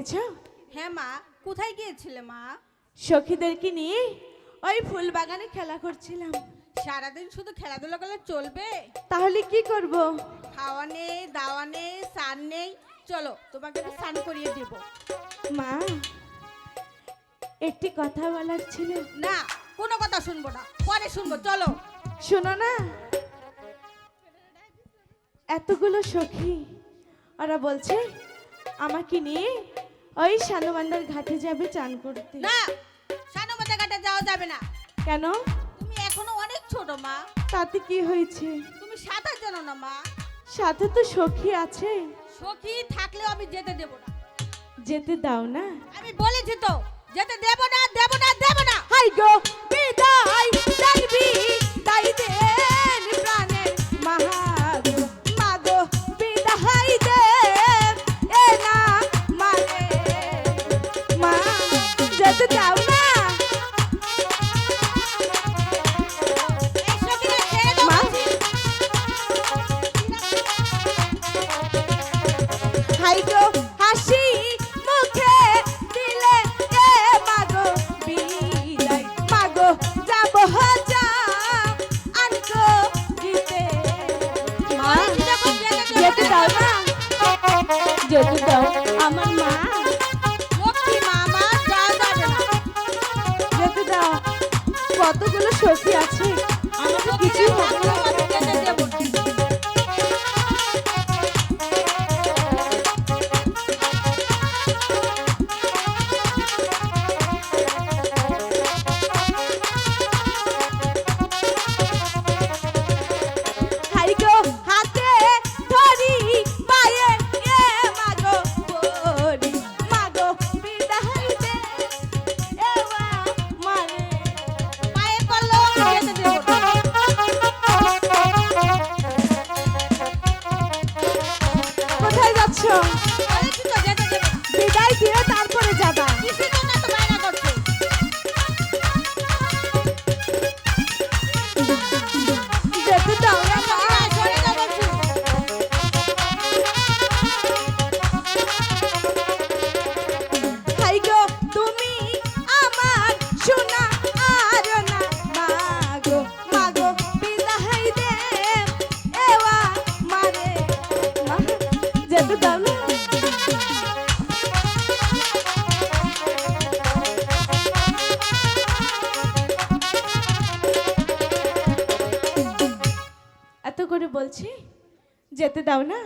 দেখেছো? হ্যাঁ মা, কোথায় গিয়েছিলে মা? সখীদেরকে নিয়ে ওই ফুল বাগানে খেলা করছিলাম। সারাদিন শুধু খেলাধুলা করলে চলবে? তাহলে কি করব? খাওয়া নেই, দাওয়া নেই, স্নান নেই। চলো তোমাকে আমি স্নান করিয়ে দেব। মা, একটি কথা বলার ছিল। না, কোনো কথা শুনবো না, পরে শুনবো, চলো। শোনো না, এতগুলো সখী ওরা বলছে আমাকে নিয়ে ওই সানুবান্ধার ঘাটে যাবে চান করতে। না, সানুমাতা ঘাটে যাওয়া যাবে না। কেন? তুমি এখনো অনেক ছোট মা। তাতে কি হয়েছে? তুমি সাঁতার জানো না মা। সাথে তো সখী আছে। সখী থাকলেও আমি যেতে দেব না। যেতে দাও না। আমি বলেছি তো, যেতে দেব না, দেব না, দেব না। হাই গো বিদায় চাইবি তাই দেন প্রাণের মাহাগো, মাগো বিদায় দে এ না মানে মা, যেতে দাও না। এই সখীরা ছেড়ে দাও মা। বলছি। হাই গো হাসি মুখে দিলে এ মাগো বিদায়, মাগো যাব যা আনকো দিতে। মা, যেতে দাও না, যেতে দাও আমার মা, লক্ষ্মী মা, মা যাওয়া যাবে না। যেতে দাও। কতগুলো সখী আছে, আমাকে কিছুই হবে না। আমি যেতে দেব না। হাই গো হাতে ধরি পায়ে এ মাগো পরি, মাগো বিদায় দে এ মানে পায়ে পড়লেও আমি যেতে দেব না। কোথায় যাচ্ছ? বলেছি তো যেতে দেব না। বিদায় দিয়ে তারপরে যাবা। কিসের জন্য এত বায়না করছো? যেতে দাও না মা। সখীরা, সরে যাও বলছি। হাই গো তুমি আমার সোনা আর না, মাগো মাগো বিদায় দে এওয়া মারে মা, যেতে দাও না। এত করে বলছি, যেতে দাও না।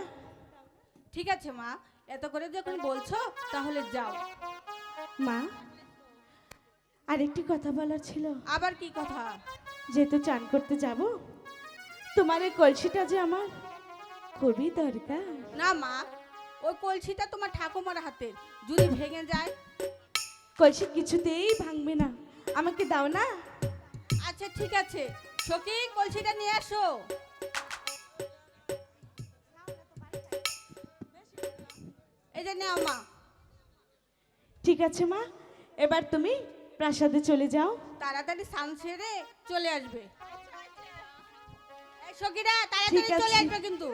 ঠিক আছে মা, এত করে যখন বলছো তাহলে যাও। মা, আরেকটি কথা বলার ছিল। আবার কি কথা? যেহেতু চান করতে যাব, তোমার এই কলসিটা যে আমার খুবই দরকার। না মা, ওই কলসিটা তোমার ঠাকুমার হাতে, যদি ভেঙে যায়? কলসি কিছুতেই ভাঙবে না, আমাকে দাও না। আচ্ছা ঠিক আছে, সখী কলসিটা নিয়ে আসো। এই যে নাও মা। ঠিক আছে মা, এবার তুমি প্রাসাদে চলে যাও। তাড়াতাড়ি স্নান সেরে চলে আসবে। এই সখীরা ঠিক তাড়াতাড়ি চলে আছে। আসবে কিন্তু।